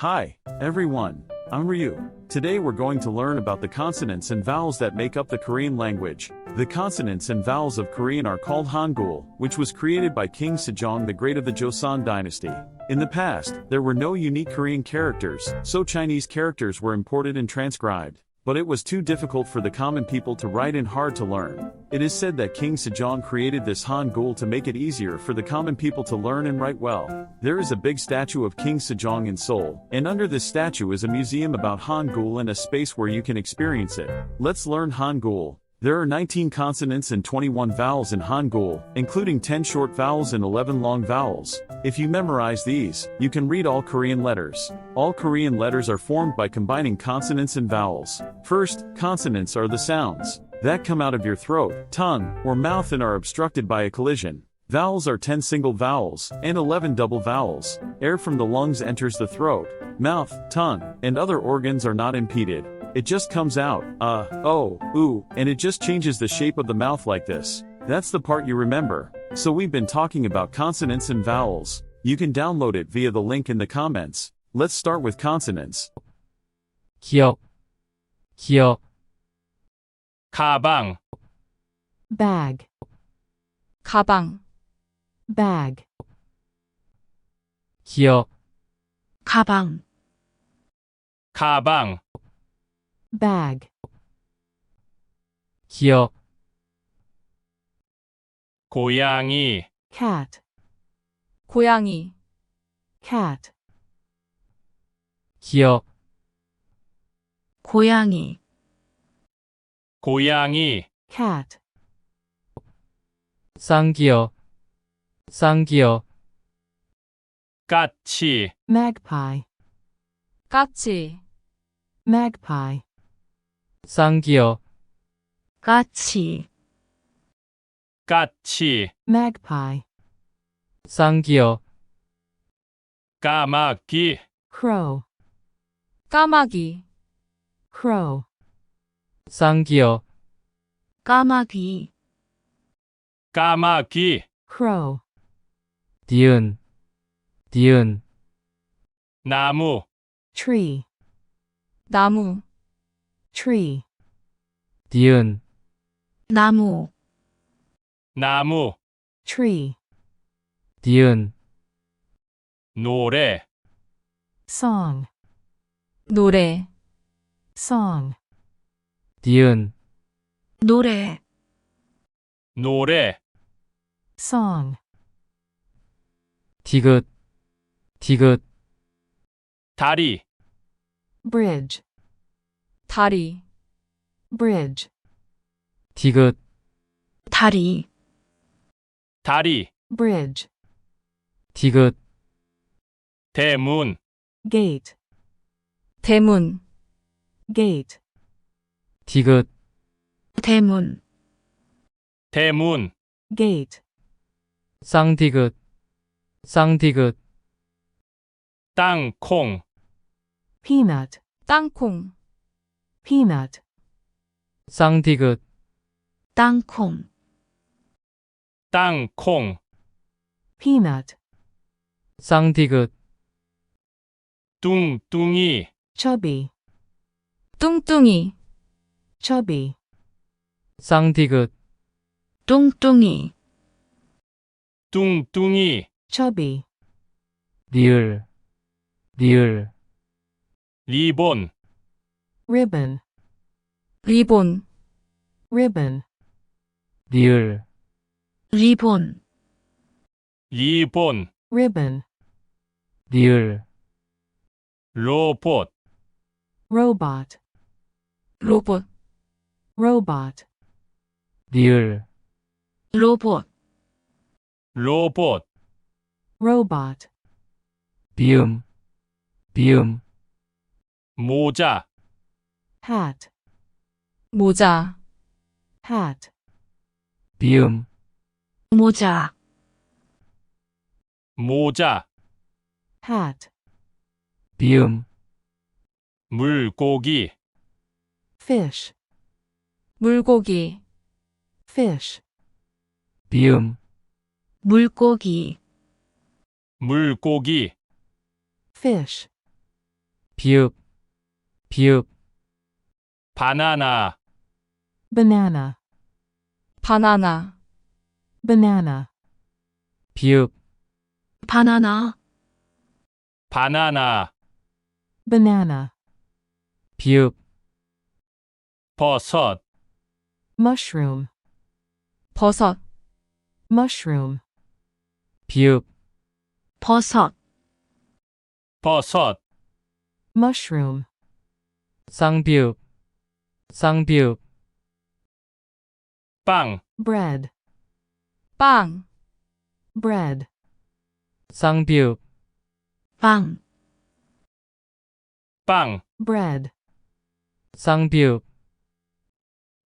Hi, everyone. I'm Ryu. Today we're going to learn about the consonants and vowels that make up the Korean language. The consonants and vowels of Korean are called Hangul, which was created by King Sejong the Great of the Joseon dynasty. In the past, there were no unique Korean characters, so Chinese characters were imported and transcribed. But it was too difficult for the common people to write and hard to learn. It is said that King Sejong created this Hangul to make it easier for the common people to learn and write well. There is a big statue of King Sejong in Seoul, and under this statue is a museum about Hangul and a space where you can experience it. Let's learn Hangul. There are 19 consonants and 21 vowels in Hangul, including 10 short vowels and 11 long vowels. If you memorize these, you can read all Korean letters. All Korean letters are formed by combining consonants and vowels. First, consonants are the sounds that come out of your throat, tongue, or mouth and are obstructed by a collision. Vowels are 10 single vowels and 11 double vowels. Air from the lungs enters the throat, mouth, tongue, and other organs are not impeded. It just comes out, oh, ooh, and it just changes the shape of the mouth like this. That's the part you remember. So we've been talking about consonants and vowels. You can download it via the link in the comments. Let's start with consonants. 기억, 가방, bag, 가방, bag, 기억, 가방, 가방, bag, 기억, 고양이, cat, 고양이, cat, 기억, 고양이, 고양이, cat, 쌍기역, 까치, magpie, 까치, magpie, 쌍기역, 까치, 까치, magpie, 쌍기역, 까마귀, crow, 까마귀, crow, 쌍기역, 까마귀, 까마귀, crow, 니은, 나무, tree, 나무, tree, 니은, 나무, 나무, tree, 니은, 노래, song, 노래, song, 니은, 노래, 노래, song, 디귿, 다리, bridge, 다리, bridge, 디귿, 다리, 다리, bridge, 디귿, 대문, gate, 대문, gate, 디귿, 대문, 대문, gate, 쌍디귿, 땅콩, peanut, 땅콩, peanut, 쌍디귿, 땅콩, 땅콩, peanut, 쌍디귿, 뚱뚱이, chubby, 뚱뚱이, chubby, 쌍디귿, 뚱뚱이, 뚱뚱이, chubby, 리을, 리본, ribbon, 리본, ribbon, 리을, 리본, 리본, ribbon, 리을, 로봇, robot, 로봇, robot, 리을, 로봇, 로봇, robot, 비음, 모자, hat, 모자, hat, 비음, 모자, 모자, hat, 비음, 물고기, fish, 물고기, fish, 비음, 물고기, 물고기, fish, 비읍, 비읍, 바나나, banana, 바나나, banana, 비읍, banana, 바나나, banana, 비읍, 버섯, mushroom, 버섯, mushroom, 비읍, 버섯, 버섯, mushroom, 쌍비읍, 쌍비읍, 빵, bread, 빵, bread, 쌍비읍, 빵, 빵, bread, 쌍비읍,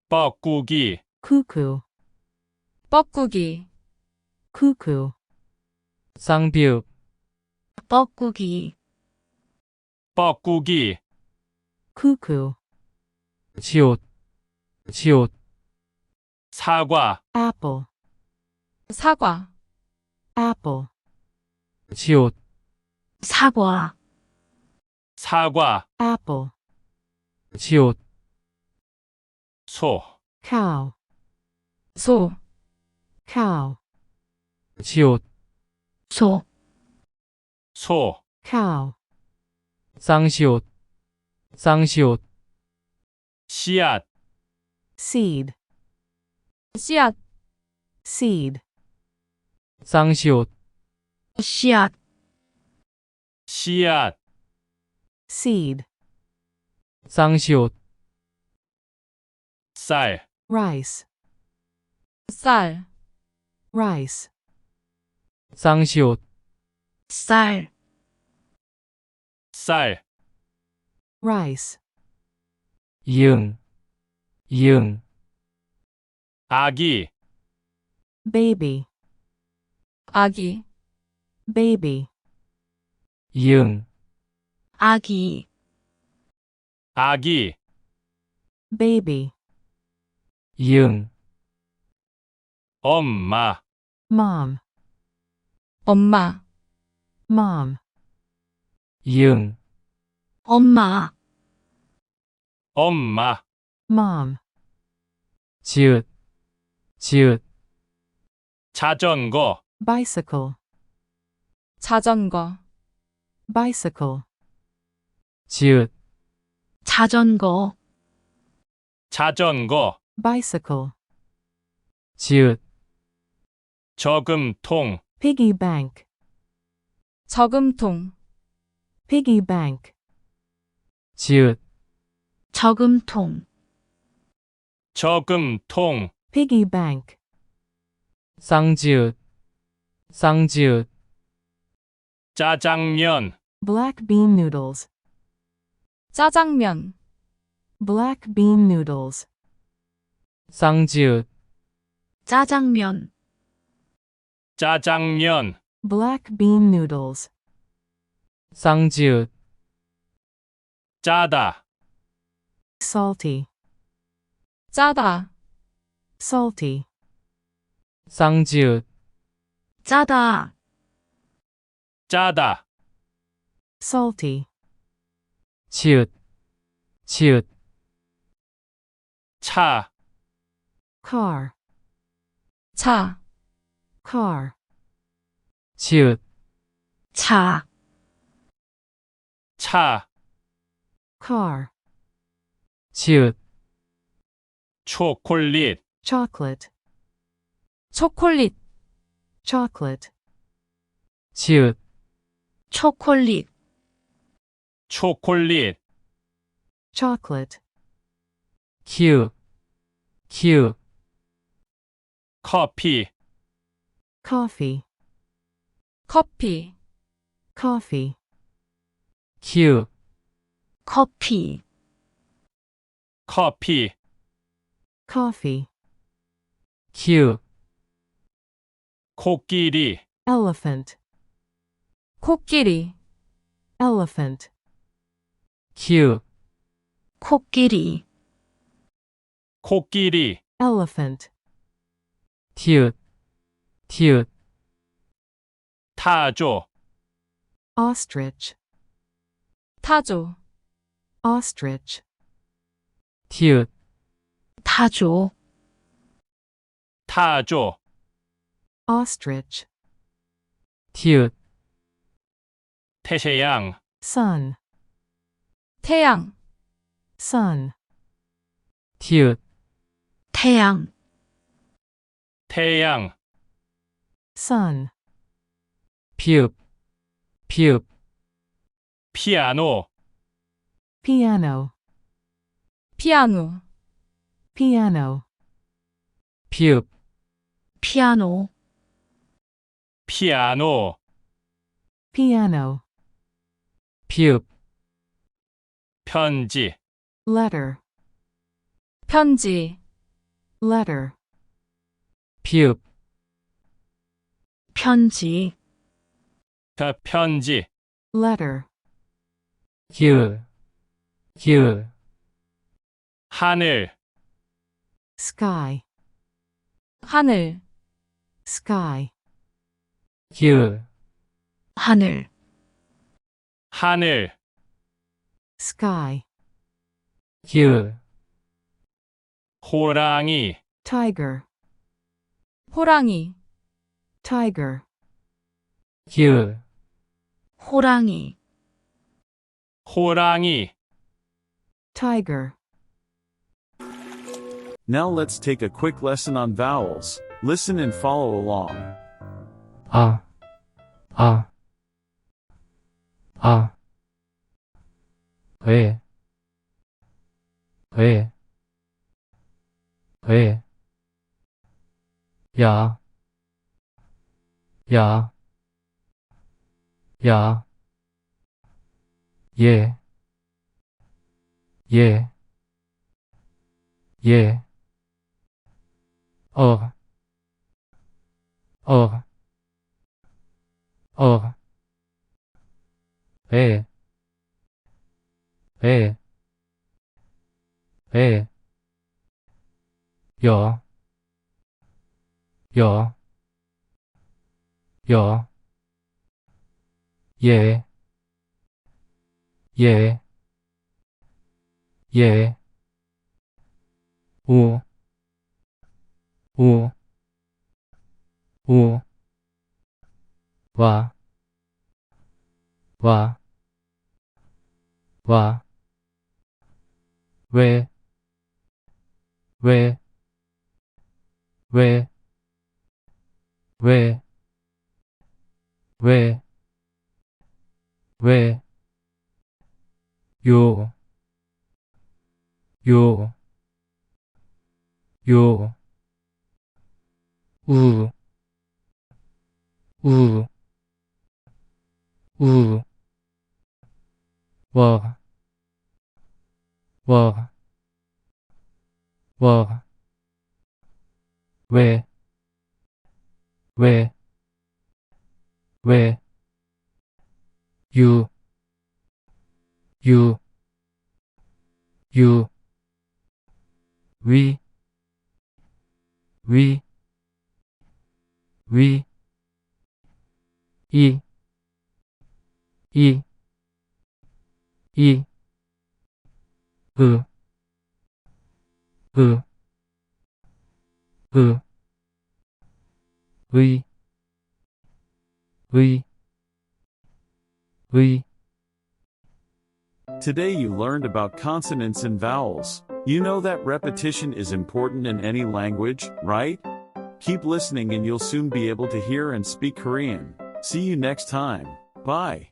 뻐꾸기, cuckoo, 뻐꾸기, cuckoo, 쌍비읍, 뻐꾸기, 뻐꾸기, cuckoo, 시옷, 시옷, 사과, apple, 사과, apple, 시옷, 사과, 사과, apple, 시옷, 소, cow, 소, cow, 시옷, 소, 소, cow, 쌍시옷, 쌍시옷, 씨앗, seed, 씨앗, seed, 쌍시옷, 씨앗, 씨앗, seed, 쌍시옷, 쌀, rice, 쌀, rice, 쌍시옷, 쌀, 쌀, rice, 이응, 이응, 아기, baby, 아기, baby, 이응, 아기, 아기, baby, 이응, 엄마, mom, 엄마, mom, 이응, 엄마, 엄마, mom, 지읒, 지읒, 자전거, bicycle, 자전거, bicycle, 지읒, 자전거, 자전거, bicycle, 지읒, 저금통, piggy bank, 저금통, piggy bank, 지읒, 저금통, 저금통, piggy bank, 쌍지읒, 쌍지읒, 짜장면, black bean noodles, 짜장면, black bean noodles, 쌍지읒, 짜장면, 짜장면, black bean noodles, 쌍지읒, 짜다, salty, 짜다, salty, 쌍지읒, 짜다, 짜다, salty, 치읓, 치읓, 차, car, 차, car, 치읓, 차, 차, car, 치읓, 초콜릿, chocolate, 초콜릿, chocolate, 치읓, 초콜릿, 초콜릿, chocolate, 키읔, 키읔, 커피, coffee, 커피, coffee, 키읔, 커피, 커피, coffee, 키읔, 코끼리, elephant, 코끼리, elephant, 키읔, 코끼리, 코끼리, elephant, 티읕, 티읕, 타조, ostrich, 타조, ostrich, 티읕, 타조, 타조, ostrich, 티읕, 태세양, sun, 태양, sun, 티읕, 태양, 태양, sun, 피읕, 피읕, 피아노, piano, 피아노, piano, 피읕, 피아노, 피아노, piano, 피읕, 편지, letter, 편지, letter, 피읕, 편지, 편지, letter, 기읒, 기읒, 하늘, sky, 하늘, sky, 기읒, 하늘, 하늘, sky, 기읒, 호랑이, tiger, 호랑이, tiger, 기읒, 호랑이, 호랑이. tiger. Now let's take a quick lesson on vowels. Listen and follow along. 아, 아, 아, 왜, 왜, 왜, 야, 야, 야, 예, 예, 예, 어, 어, 어, 왜, 왜, 왜, 여, 여, 여, 예, 예, 예, 우, 우, 우, 와, 와, 와, 왜, 왜, 왜, 왜, 왜, 왜, 요, 요, 요, 우, 우, 우, 워, 워, 워, 왜, 왜, 왜, 유, 유, 유, 위, 위, 위, 이, 이, 이, 으, 으, 으, 의, 의, 의. Today you learned about consonants and vowels. You know that repetition is important in any language, right? Keep listening and you'll soon be able to hear and speak Korean. See you next time. Bye.